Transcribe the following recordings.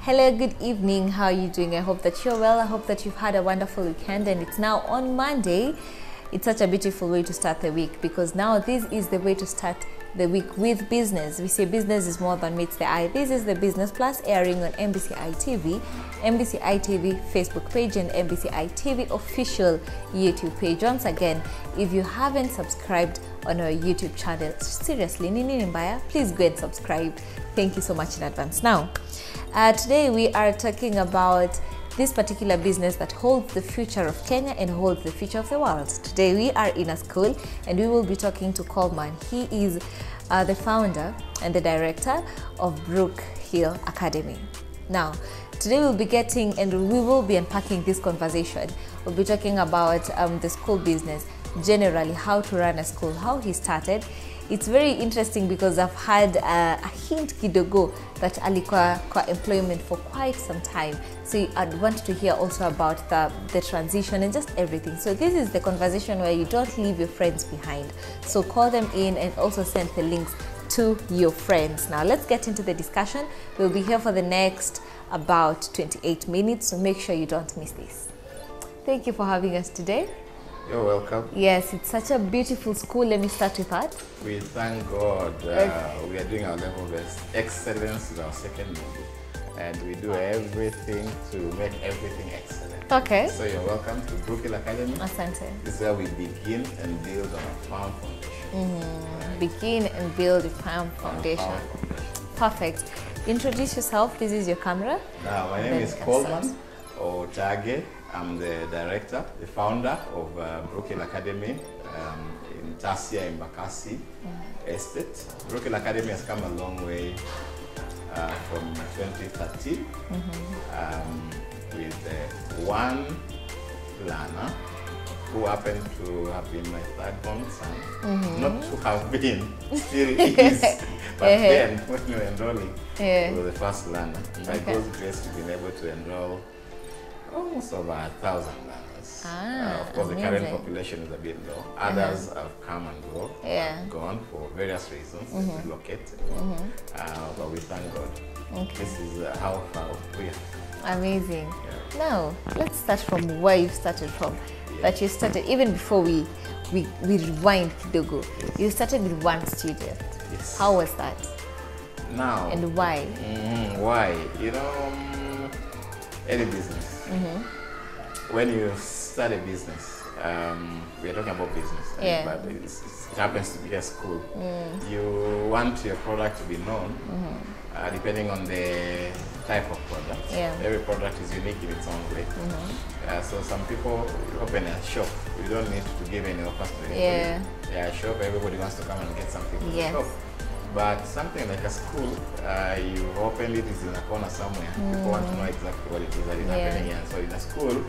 Hello, good evening. How are you doing? I hope that you're well. I hope that you've had a wonderful weekend, and it's now on Monday. It's such a beautiful way to start the week, because now this is the way to start the week with business. We say business is more than meets the eye. This is the Business Plus, airing on MBCI TV, MBCI TV Facebook page, and MBCI TV official YouTube page. Once again, if you haven't subscribed on our YouTube channel, seriously, nini mbaya, please go and subscribe. Thank you so much in advance. Now, today we are talking about this particular business that holds the future of Kenya and holds the future of the world. Today we are in a school and we will be talking to Coleman. He is the founder and the director of Brookhill Academy. Now, today we'll be getting and we will be unpacking this conversation. We'll be talking about the school business, generally how to run a school, how he started. It's very interesting because I've had a hint kidogo that alikuwa kwa employment for quite some time. So I'd want to hear also about the transition and just everything. So this is the conversation where you don't leave your friends behind. So call them in and also send the links to your friends. Now let's get into the discussion. We'll be here for the next about 28 minutes, so make sure you don't miss this. Thank you for having us today. You're welcome. Yes, it's such a beautiful school. Let me start with that. We thank God. We are doing our level best. Excellence is our second move, and we do everything to make everything excellent. Okay. So you're welcome to Brookhill Academy. Asante. This is where we begin and build on a firm foundation. Right. Begin and build a firm foundation. Perfect. Introduce yourself. This is your camera. Now, my name is Coleman Otage. I'm the director, the founder of Brookhill Academy in Tasia in Bakassi Estate. Brookhill Academy has come a long way from 2013 with one learner who happened to have been my third-born son. Not to have been, still is, but then when you were enrolling, you were the first learner. By God's grace, we've been able to enroll almost over 1,000 learners. Of course, amazing. The current population is a bit low. Others have come and gone for various reasons, relocated. But we thank God. Okay. This is how far we are. Amazing. Yeah. Now, let's start from where you started from. That you started, even before we rewind kidogo, you started with one student. Yes. How was that? Now. And why? Why? You know, any business. When you start a business, we are talking about business, but it happens to be a school. You want your product to be known, depending on the type of product. Every product is unique in its own way. So some people open a shop. You don't need to give any offers to anybody. A shop, everybody wants to come and get something from the shop. But something like a school, you open it, is in a corner somewhere. People want to know exactly what it is that is happening here. So in a school,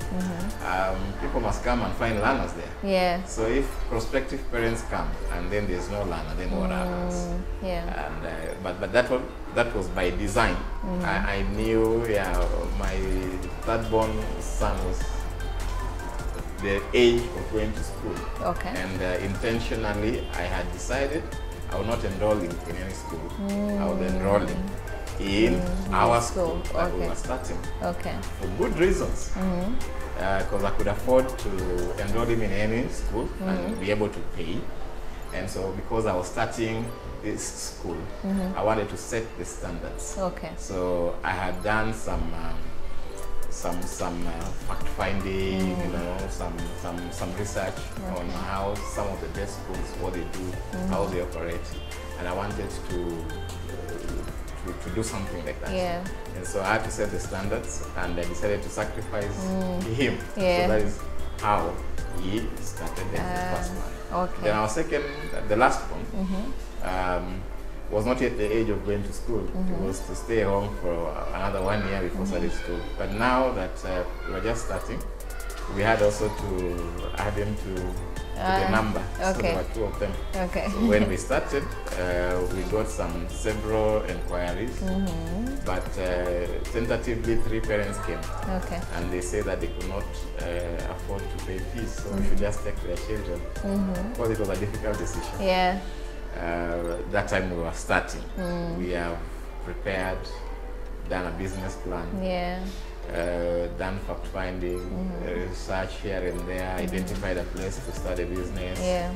people must come and find learners there. So if prospective parents come and then there's no learner, then what happens? And but that was by design. I knew my third-born son was the age of going to school. And intentionally, I had decided I will not enroll in any school. I will enroll him in our school that we were starting. For good reasons. Because I could afford to enroll him in any school and be able to pay. And so because I was starting this school, I wanted to set the standards. So I had done some fact finding, you know, some research on how some of the best schools, what they do, how they operate, and I wanted to do something like that. And so I had to set the standards, and I decided to sacrifice him. So that is how he started the first one. Then our second, the last one, was not yet the age of going to school. It was to stay home for another 1 year before starting school. But now that we were just starting, we had also to add him to the number. So there were two of them. So when we started, we got several inquiries, but tentatively 3 parents came. And they say that they could not afford to pay fees, so we should just take their children. Because it was a difficult decision. That time we were starting. We have prepared done a business plan. Yeah. Done fact finding, research here and there, identified a place to start a business. Yeah.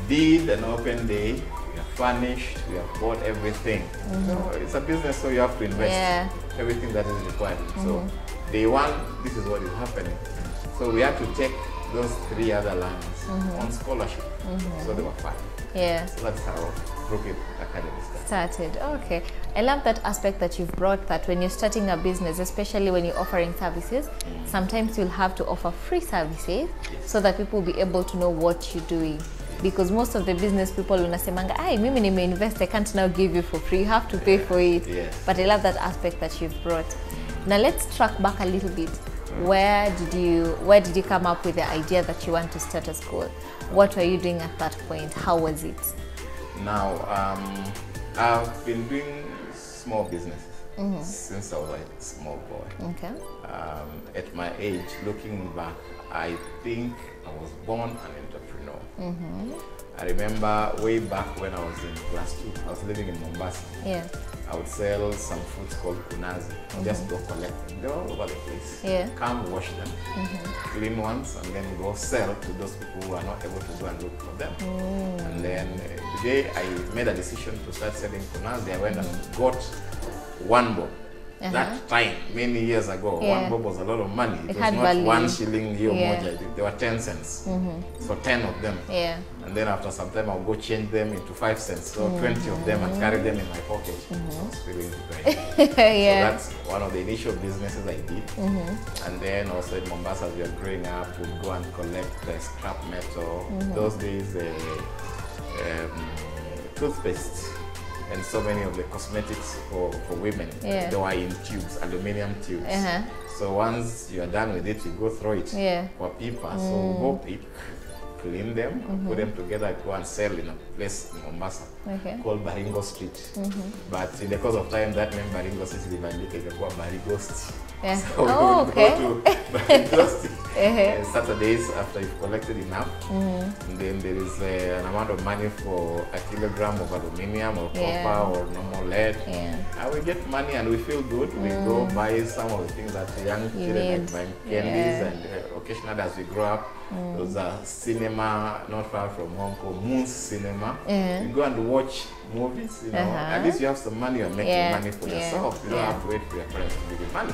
Did an open day, we have furnished, we have bought everything. So it's a business, so you have to invest everything that is required. So day one, this is what is happening. So we had to take those 3 other learners on scholarship. So they were 5. Yeah. So that's how Brookhill Academy started. Okay. I love that aspect that you've brought, that when you're starting a business, especially when you're offering services, sometimes you'll have to offer free services so that people will be able to know what you're doing. Because most of the business people unasemanga, "Ay, mimi nimeinvest, I can't now give you for free, you have to pay for it." Yes. But I love that aspect that you've brought. Now let's track back a little bit. Where did you come up with the idea that you want to start a school? What were you doing at that point? How was it? Now, I've been doing small businesses since I was a small boy. Okay. At my age, looking back, I think I was born an entrepreneur. I remember way back when I was in class 2, I was living in Mombasa. Yeah. I would sell some foods called kunazi. Just go collect them. They're all over the place. Yeah. Come wash them, clean ones, and then go sell to those people who are not able to go and look for them. And then the day I made a decision to start selling kunazi, I went and got 1 bob. That time, many years ago, 1 bob was a lot of money. It was had not value. 1 shilling hiyo moja. They were 10 cents. So 10 of them. Yeah. And then after some time, I'll go change them into 5 cents. So 20 of them and carry them in my pocket. So I was feeling great. Yeah. So that's one of the initial businesses I did. And then also in Mombasa, as we were growing up, we'd go and collect scrap metal. Those days, toothpaste and so many of the cosmetics for women, they were in tubes, aluminum tubes. So once you are done with it, you go throw it for people. So we go pick, clean them, put them together, go and sell in a place in Mombasa called Baringo Street. But in the course of time, that name Baringo Street is Baringo Street. So we would go to Baringo Street Saturdays after you've collected enough. And then there is an amount of money for a kilogram of aluminium or copper or normal lead. And we get money and we feel good. We go buy some of the things that young children like buying candies, and occasionally as we grow up, there's a cinema not far from home called Moon's Cinema. You go and watch movies, you know, at least you have some money, you're making money for yourself. You don't have to wait for your parents to give you money.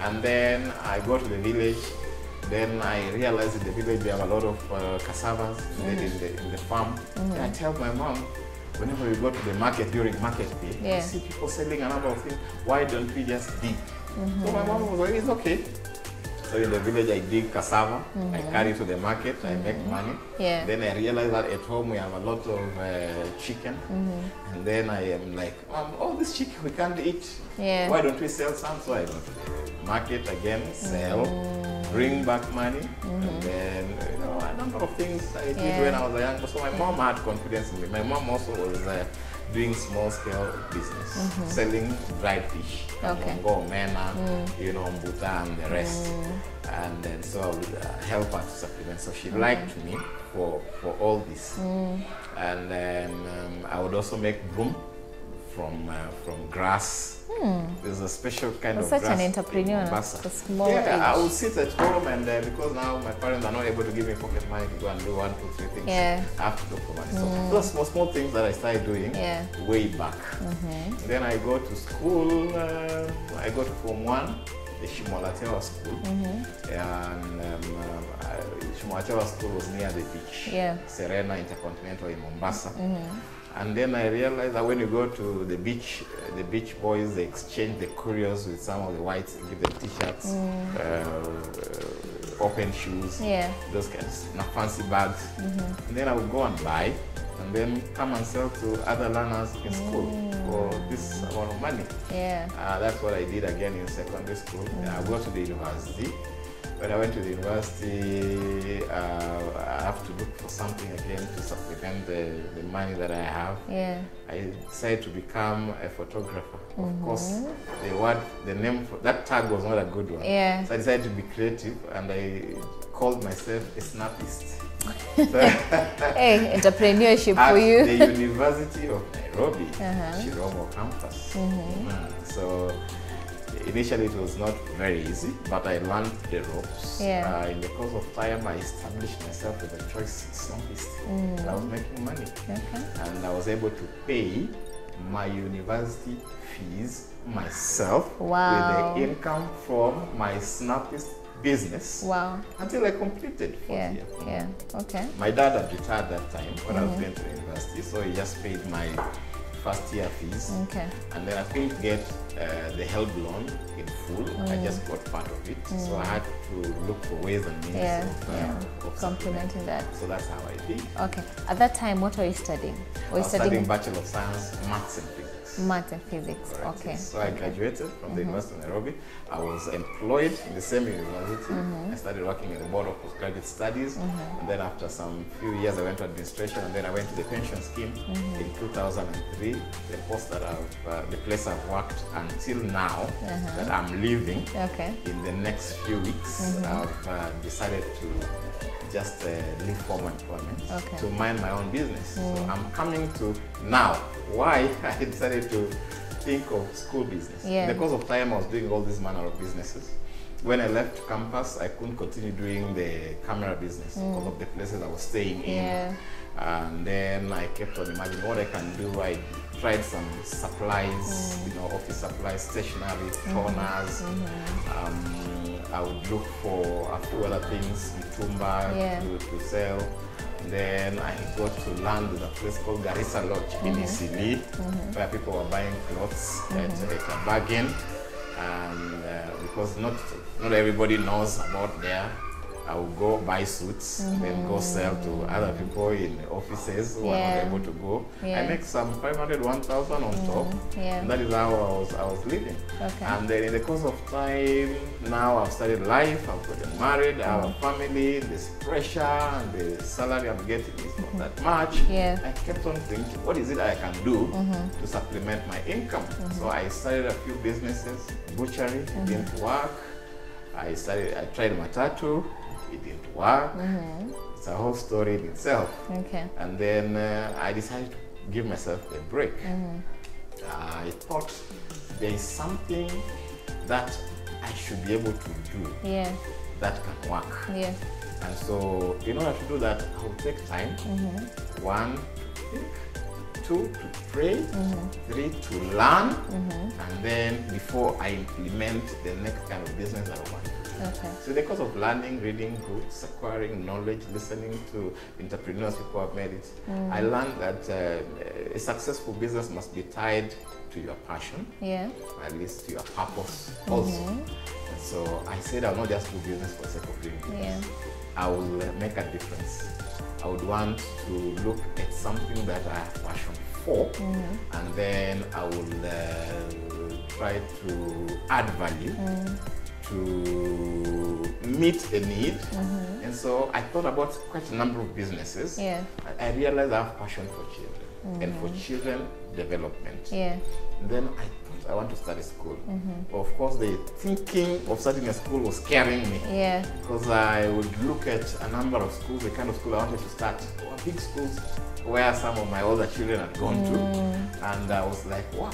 And then I go to the village. Then I realized in the village they have a lot of cassavas in the farm. And I tell my mom, whenever we go to the market during market day, I see people selling a number of things. Why don't we just dig? So my mom was like, it's okay. So in the village, I dig cassava, I carry to the market, I make money. Then I realized that at home we have a lot of chicken. And then I am like, oh, this chicken we can't eat. Why don't we sell some? So I go to the market again, sell, bring back money. And then, you know, a number of things I did when I was a young. So my mom had confidence in me. My mom also was doing small-scale business, selling dried fish, mongo, mena, you know, mbuta, and the rest. And then so I would help her to supplement. So she liked me for all this. And then I would also make broom from grass. There's a special kind of such grass an entrepreneur in Mombasa. small age. I would sit at home, and because now my parents are not able to give me pocket money to go and do 1, 2, 3 things, I have to look for money. So those small things that I started doing way back. Then I go to school. I go to Form 1, the Shimolatewa School, and Shimolatewa School was near the beach, Serena Intercontinental in Mombasa. And then I realized that when you go to the beach boys, they exchange the curios with some of the whites, give them t-shirts, open shoes, those kinds of fancy bags. And then I would go and buy, and then come and sell to other learners in school for this amount of money. That's what I did again in secondary school. I go to the university. When I went to the university, I have to look for something again to supplement the money that I have. I decided to become a photographer. Of course, the name for that tag was not a good one. So I decided to be creative, and I called myself a snapist. Hey, entrepreneurship at for you. the University of Nairobi, Chiromo campus. So initially it was not very easy, but I learned the ropes. In the course of time, I established myself with a choice scientist. I was making money, and I was able to pay my university fees myself with the income from my snappist business until I completed 4th year. My dad had retired that time when I was going to university, so he just paid my first year fees, and then I couldn't get the help loan in full. I just got part of it, so I had to look for ways and means of complementing that. So that's how I did. Okay. At that time, what were you studying? I was studying Bachelor of Science, Maths and Physics. Maths and Physics. Correct. Okay. So I graduated from the University of Nairobi. I was employed in the same university. I started working in the Board of Postgraduate Studies, and then after some few years I went to administration, and then I went to the pension scheme in 2003. The post that the place I've worked until now that I'm leaving in the next few weeks. I've decided to just leave formal employment to mind my own business. So I'm coming to now why I decided to think of school business. In the course of time, I was doing all these manner of businesses. When I left campus, I couldn't continue doing the camera business because of the places I was staying in. And then I kept on imagining what I can do. I tried some supplies, you know, office supplies, stationery, toners. I would look for a few other things, mitumba to sell. Then I got to land with a place called Garissa Lodge in Isili, where people were buying clothes at a bargain. And because not everybody knows about there, I would go buy suits, then go sell to other people in offices who are not able to go. I make some 500, 1,000 on top, and that is how I was living. And then in the course of time, now I've started life, I've gotten married, I have a family, this pressure and the salary I'm getting is not that much. I kept on thinking, what is it I can do to supplement my income? So I started a few businesses, butchery, it didn't work. I tried matatu. It didn't work. It's a whole story in itself. And then I decided to give myself a break. I thought there is something that I should be able to do that can work. And so in order to do that, I will take time. 1, to think, 2, to pray, 3, to learn, and then before I implement the next kind of business that I want to do. So in the course of learning, reading books, acquiring knowledge, listening to entrepreneurs, people who have made it, I learned that a successful business must be tied to your passion, at least to your purpose also. And so I said I'll not just do business for the sake of doing business. I will make a difference. I would want to look at something that I have passion for, and then I will try to add value to meet a need. And so I thought about quite a number of businesses. I realized I have passion for children and for children development. And then I thought I want to start a school. Of course, the thinking of starting a school was scaring me. Because I would look at a number of schools, the kind of school I wanted to start were big schools where some of my older children had gone to. And I was like, wow,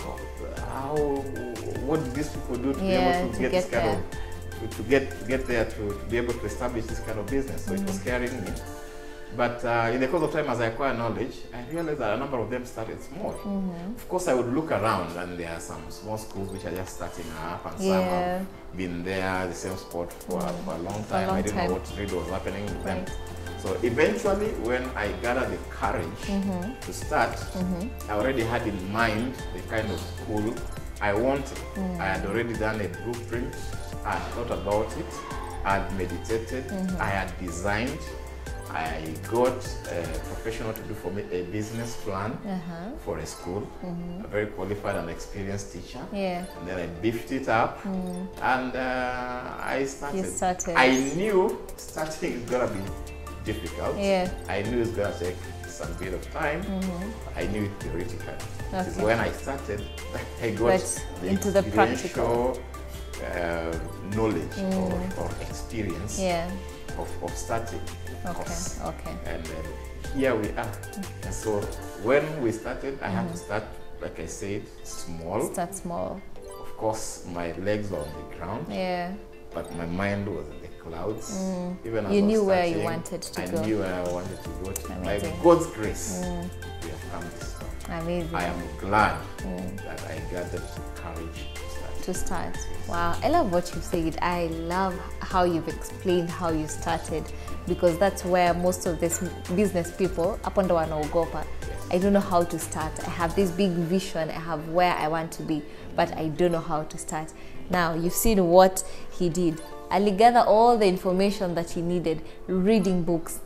what did these people do to be able to get this kind of, to get there, to be able to establish this kind of business? So it was scaring me. But in the course of time, as I acquire knowledge, I realized that a number of them started small. Of course, I would look around, and there are some small schools which are just starting up, and some have been there, the same spot for a long time. I didn't know what really was happening with them. So eventually, when I gathered the courage to start, I already had in mind the kind of school I wanted. I had already done a blueprint. I had thought about it. I had meditated. I had designed. I got a professional to do for me a business plan for a school, a very qualified and experienced teacher. And then I beefed it up, and I started. You started. I knew starting is going to be difficult. I knew it's going to take some bit of time. I knew it theoretically. When I started, I got into the practical knowledge or experience of starting course. Okay. And then here we are. And so when we started, I had to start, like I said, small. Start small. Of course, my legs were on the ground. Yeah. But my mind was in the clouds. Even as You I was knew where starting, you wanted to go. I knew where I wanted to go to. By Amazing. God's grace, we have come this far. Amazing. I am glad that I gathered courage to start. Wow, I love what you said. I love how you've explained how you started, because that's where most of these business people up on the wanaogopa. I don't know how to start. I have this big vision. I have where I want to be, but I don't know how to start. Now you've seen what he did. Ali gathered all the information that he needed, reading books.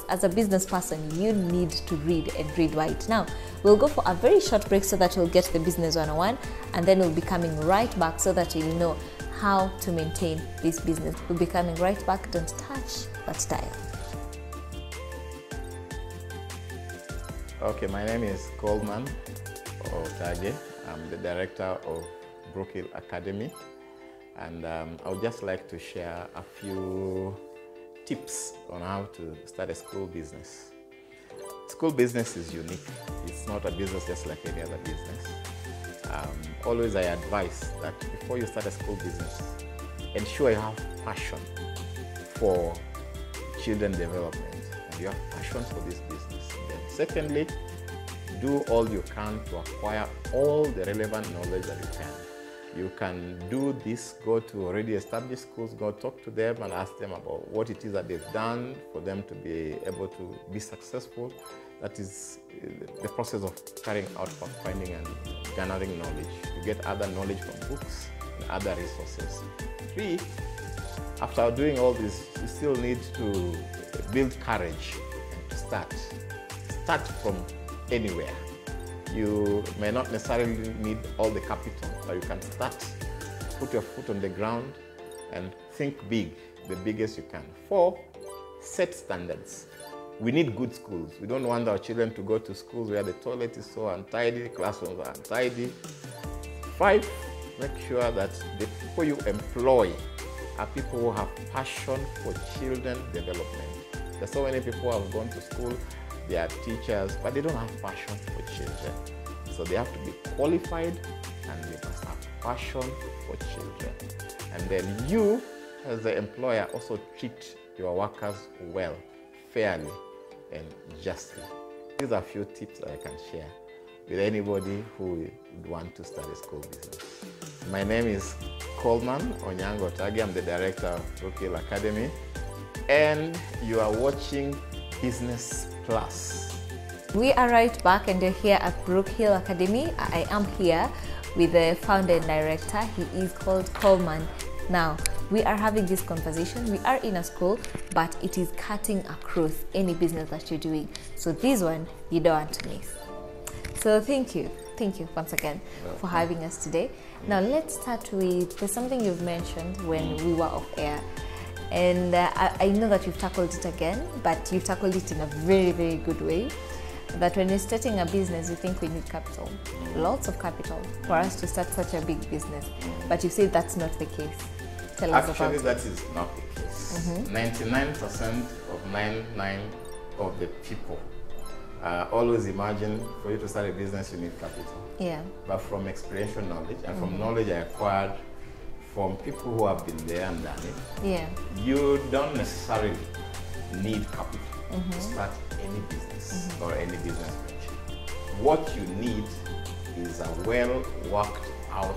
As a business person, you need to read and read right. Now we'll go for a very short break so that you'll get the business 101, and then we'll be coming right back so that you'll know how to maintain this business. We'll be coming right back. Don't touch that dial. Okay, my name is Coleman Otage. I'm the director of Brookhill Academy, and I would just like to share a few tips on how to start a school business. School business is unique. It's not a business just like any other business. Always I advise that before you start a school business, ensure you have passion for children development and you have passion for this business. And then secondly, do all you can to acquire all the relevant knowledge that you can. You can do this, go to already established schools, go talk to them and ask them about what it is that they've done for them to be able to be successful. That is the process of carrying out finding and gathering knowledge. You get other knowledge from books and other resources. 3, after doing all this, you still need to build courage and start. Start from anywhere. You may not necessarily need all the capital, but you can start, put your foot on the ground and think big, the biggest you can. 4, set standards. We need good schools. We don't want our children to go to schools where the toilet is so untidy, classrooms are untidy. 5, make sure that the people you employ are people who have passion for children development. There's so many people who have gone to school, they are teachers, but they don't have passion for children. So they have to be qualified and they must have passion for children. And then you, as the employer, also treat your workers well, fairly, and justly. These are a few tips that I can share with anybody who would want to start a school business. My name is Coleman Onyango Otage. I'm the director of Brookhill Academy, and you are watching Business Plus. We are right back, and you're here at Brookhill Academy. I am here with the founder and director. He is called Coleman. Now, we are having this conversation. We are in a school, but it is cutting across any business that you're doing. So this one, you don't want to miss. So thank you once again for having us today. Now let's start with, there's something you've mentioned when we were off air. And I know that you've tackled it again, but you've tackled it in a very, very good way. That when you're starting a business, you think we need capital, lots of capital for us to start such a big business. But you say that's not the case. Tell us about it. Actually, that is not the case. 99% of 99 of the people always imagine for you to start a business, you need capital. Yeah. But from experiential knowledge and from knowledge I acquired from people who have been there and done it, yeah, you don't necessarily need capital to start any business or any business venture. What you need is a well worked out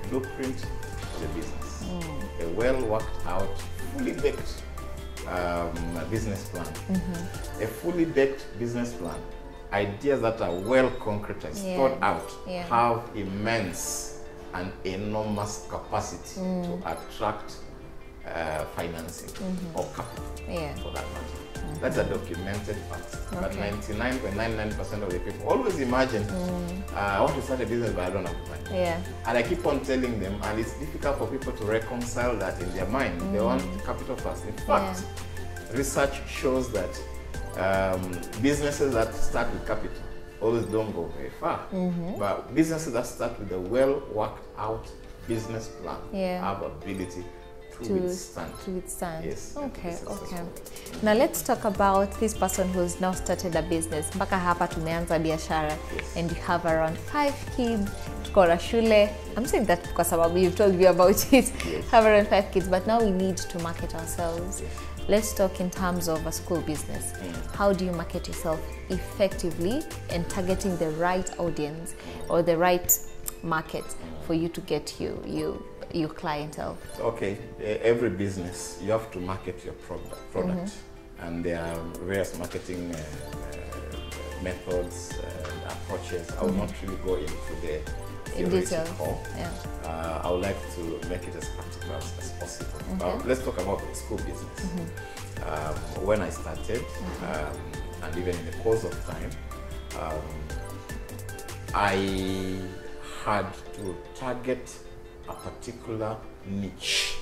blueprint for the business, a well worked out, fully baked business plan. A fully baked business plan, ideas that are well concretized, thought out, have immense and enormous capacity to attract financing or capital for that matter. That's a documented fact. But 99.99% of the people always imagine, I want to start a business but I don't have money. And I keep on telling them, and it's difficult for people to reconcile that in their mind. They want capital first. In fact, research shows that businesses that start with capital always don't go very far. But businesses that start with a well worked out business plan have ability to to withstand. To withstand. Yes. Okay, okay. Now let's talk about this person who's now started a business. Mpaka hapa tumeanza biashara. Yes. And you have around 5 kids. Tuko na shule. I'm saying that kwa sababu you've told me about it. Yes. Have around 5 kids, but now we need to market ourselves. Yes. Let's talk in terms of a school business. How do you market yourself effectively and targeting the right audience or the right market for you to get your clientele? Okay, every business, you have to market your product. And there are various marketing methods and approaches. I will not really go into the theoretical. I would like to make it as practical as possible. Let's talk about the school business. When I started, and even in the course of time, I had to target a particular niche.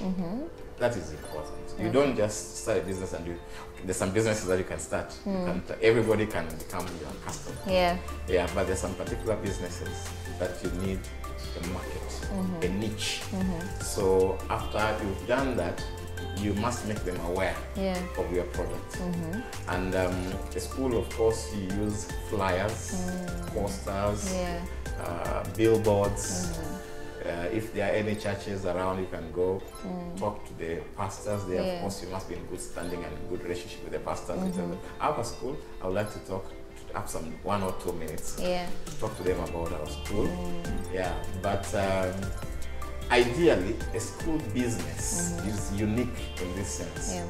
That is important. You don't just start a business and there's some businesses that you can start. Everybody can become your customer. Yeah, but there's some particular businesses that you need a market, a niche. So after you've done that, you must make them aware of your product. And the school, of course, you use flyers, posters, billboards. If there are any churches around, you can go talk to the pastors there. Of course, you must be in good standing and good relationship with the pastors. Our school, I would like to have some 1 or 2 minutes to talk to them about our school. But ideally, a school business is unique in this sense.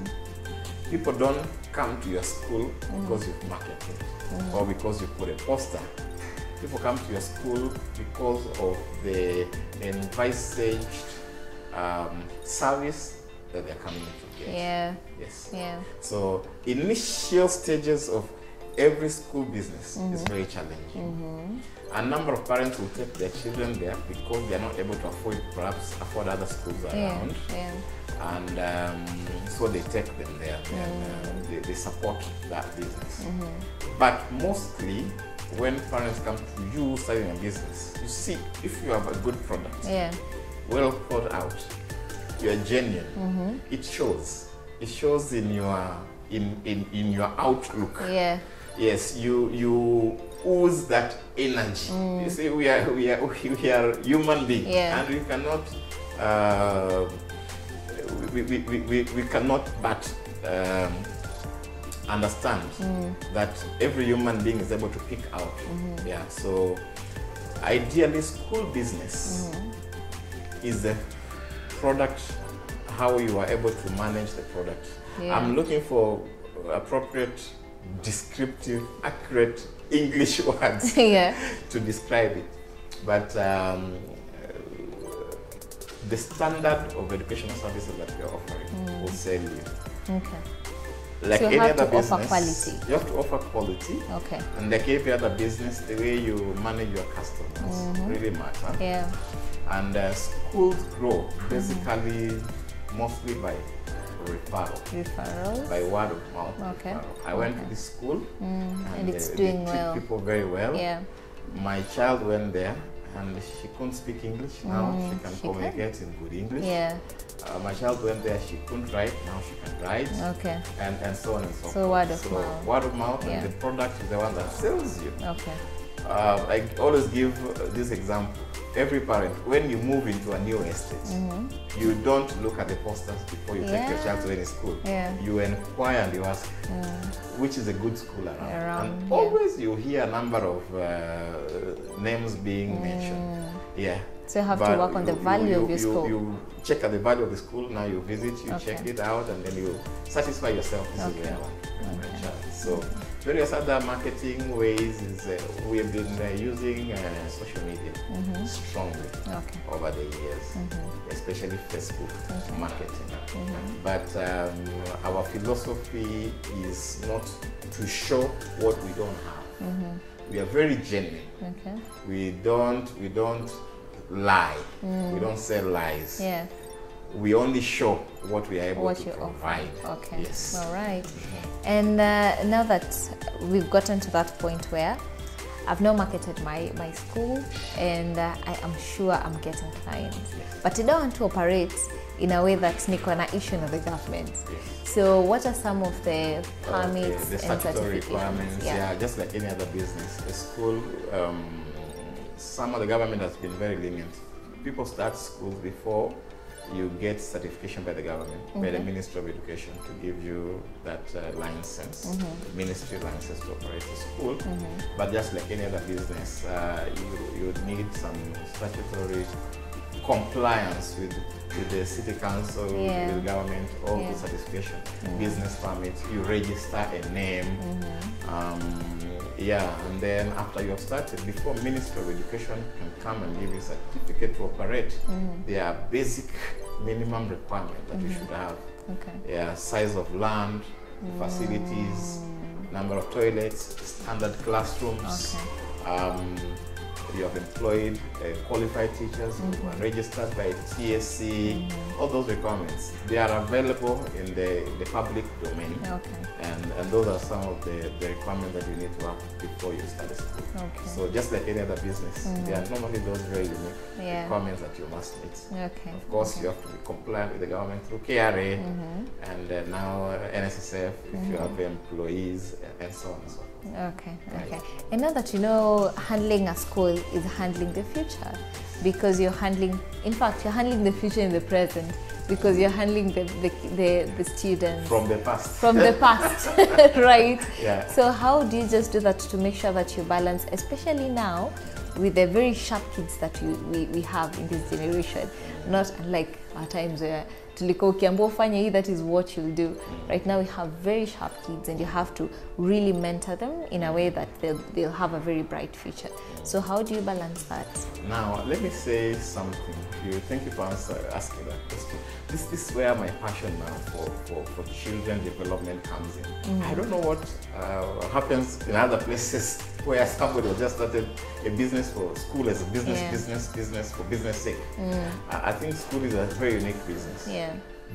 People don't come to your school because you've marketed or because you put a poster. People come to your school because of the envisaged service that they're coming to get. Yes. So initial stages of every school business is very challenging. A number of parents will take their children there because they are not able to afford other schools around. And so they take them there and they support that business. But mostly, when parents come to you starting a business, you see if you have a good product, well thought out, you are genuine. It shows. It shows in your your outlook. Yes, you ooze that energy. You see, we are human beings, and we cannot we cannot but understand that every human being is able to pick out. So ideally, school business is the product, how you are able to manage the product. I'm looking for appropriate, descriptive, accurate English words to describe it. But the standard of educational services that we are offering will sell you. Like so you any have other to business, offer quality. You have to offer quality. And like every other business, the way you manage your customers really matter. And schools grow basically mostly by referral, by word of mouth. I went to this school and it's doing well. People very well. My child went there and she couldn't speak English. Now she can communicate in good English. My child went there, she couldn't write, now she can write. And so on and so forth. So word of mouth. Word of mouth, and the product is the one that sells you. I always give this example. Every parent, when you move into a new estate, you don't look at the posters before you take your child to any school. You inquire and you ask, which is a good school around? And always you hear a number of names being mentioned. So you have to work on the value of your school. You check at the value of the school, now you visit, you check it out, and then you satisfy yourself, this is where I want my child. So various other marketing ways is we have been using social media strongly over the years, especially Facebook marketing. But our philosophy is not to show what we don't have. We are very genuine. We don't lie. We don't sell lies. We only show what we are able to provide. All right. And now that we've gotten to that point where I've now marketed my school, and I am sure I'm getting clients. But I don't want to operate in a way that's niko na issue of the government. So what are some of the permits the and statutory certifications? requirements? Yeah, just like any other business. The school, some of the government has been very lenient. People start schools before you get certification by the government, by the Ministry of Education, to give you that license, ministry license to operate the school. But just like any other business, you need some statutory compliance with the city council, with the government, all the certification, business permits, you register a name. And then after you have started, before Ministry of Education can come and give you a certificate to operate, there are basic minimum requirements that you should have. Size of land, facilities, number of toilets, standard classrooms. You have employed qualified teachers who are registered by TSC, all those requirements. They are available in the public domain. And those are some of the requirements that you need to have before you start a school. So just like any other business, there are normally those very unique requirements that you must meet. Of course, you have to be compliant with the government through KRA and now NSSF if you have employees and so on and so forth. And now that you know, handling a school is handling the future, because you're handling, in fact, you're handling the future in the present, because you're handling the students from the past. From the past, right? So how do you just do that to make sure that you balance, especially now with the very sharp kids that we have in this generation, not like our times where that is what you'll do. Right now we have very sharp kids, and you have to really mentor them in a way that they'll have a very bright future. So how do you balance that? Now, let me say something. Thank you for asking that question. This is where my passion now for children development comes in. I don't know what happens in other places where somebody has just started a business for school as a business for business sake. I think school is a very unique business.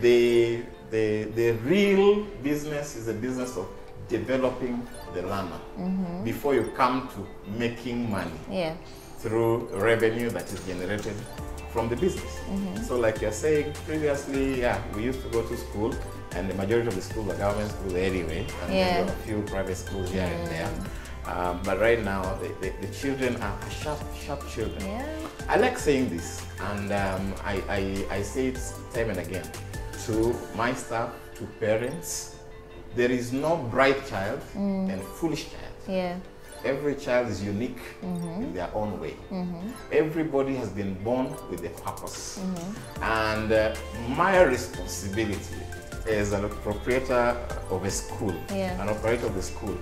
The real business is a business of developing the learner before you come to making money through revenue that is generated from the business. So like you're saying previously, we used to go to school, and the majority of the schools are government schools anyway, and there are a few private schools here and there. But right now, the children are sharp children. I like saying this, and I say it time and again to my staff, to parents. There is no bright child and foolish child. Every child is unique in their own way. Everybody has been born with a purpose. And my responsibility as an proprietor of a school, an operator of the school,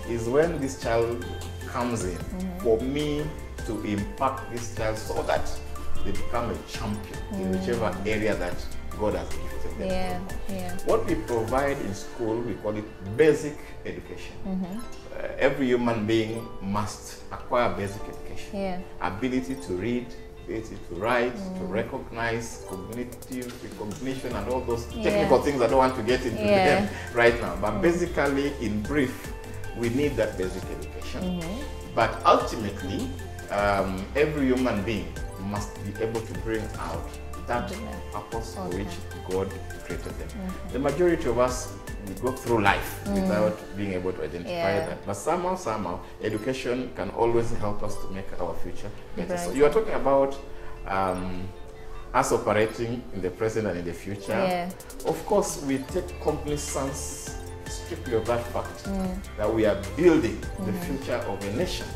is when this child comes in, for me to impact this child so that they become a champion in whichever area that God has gifted them. What we provide in school, we call it basic education. Every human being must acquire basic education. Ability to read, ability to write, to recognize, cognitive recognition, and all those technical things I don't want to get into them right now. But basically, in brief, we need that basic education. But ultimately, every human being must be able to bring out that purpose for which God created them. The majority of us, we go through life without being able to identify that. But somehow, education can always help us to make our future better. So you are talking about us operating in the present and in the future. Of course, we take cognizance strictly of that fact that we are building the future of a nation.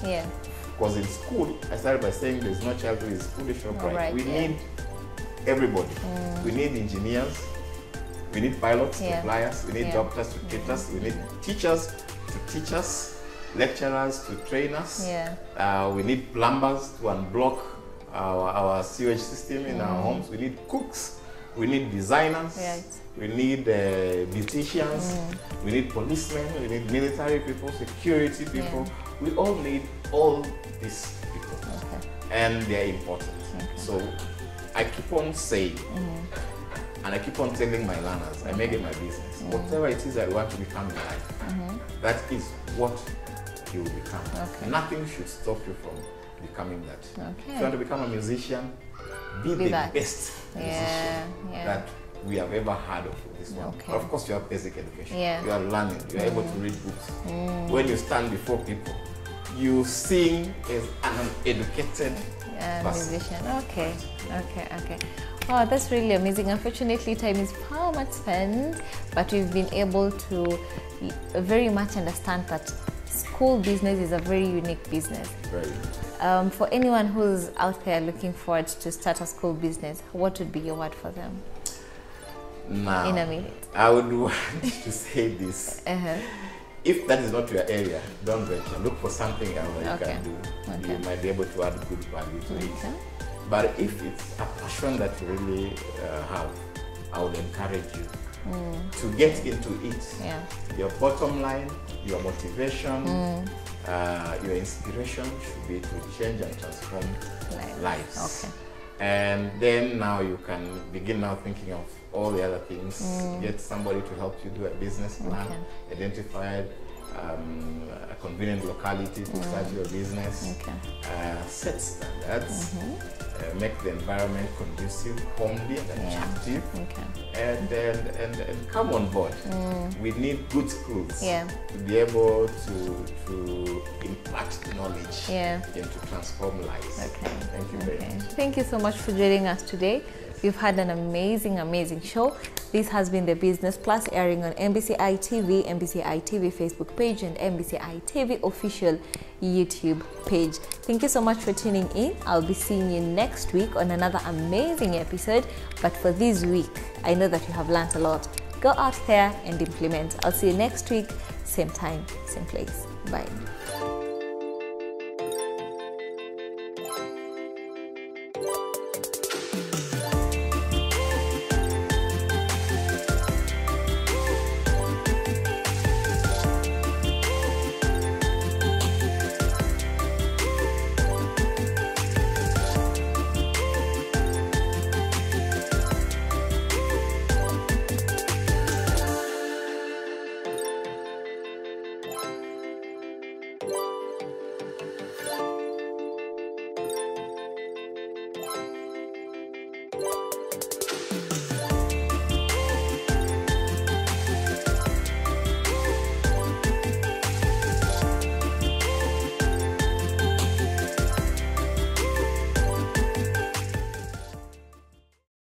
Because in school, I started by saying there's no child who is foolish or bright. We need everybody. We need engineers, we need pilots to fly us, we need doctors to treat us, we need teachers to teach us, lecturers to train us, we need plumbers to unblock our sewage system in our homes, we need cooks, we need designers, we need beauticians, we need policemen, we need military people, security people. We all need all these people, and they are important. So I keep on saying, and I keep on telling my learners, I make it my business. Whatever it is I want to become in life, that is what you will become. Okay. Nothing should stop you from becoming that. Okay. If you want to become a musician, be the best musician that we have ever heard of this one. Okay. Of course, you have basic education. Yeah. You are learning. You are able to read books. When you stand before people, you sing as an educated person. Musician. Okay. Oh, that's really amazing. Unfortunately, time is far much spent, but we've been able to very much understand that school business is a very unique business. Very. For anyone who's out there looking forward to start a school business, what would be your word for them? Now, in a minute. I would want to say this. If that is not your area, don't venture. Look for something else that you can do. You might be able to add good value to it. But if it's a passion that you really have, I would encourage you to get into it. Your bottom line, your motivation, your inspiration should be to change and transform lives. And then now you can begin now thinking of all the other things. Get somebody to help you do a business plan, identify a convenient locality to start your business, set standards, make the environment conducive, homely and attractive, and come on board. We need good schools to be able to impart knowledge and to transform lives. Thank you very much. Thank you so much for joining us today. We've had an amazing show. This has been The Business Plus, airing on MBCI TV, MBCI TV Facebook page, and MBCI TV official YouTube page. Thank you so much for tuning in. I'll be seeing you next week on another amazing episode. But for this week, I know that you have learned a lot. Go out there and implement. I'll see you next week, same time, same place. Bye.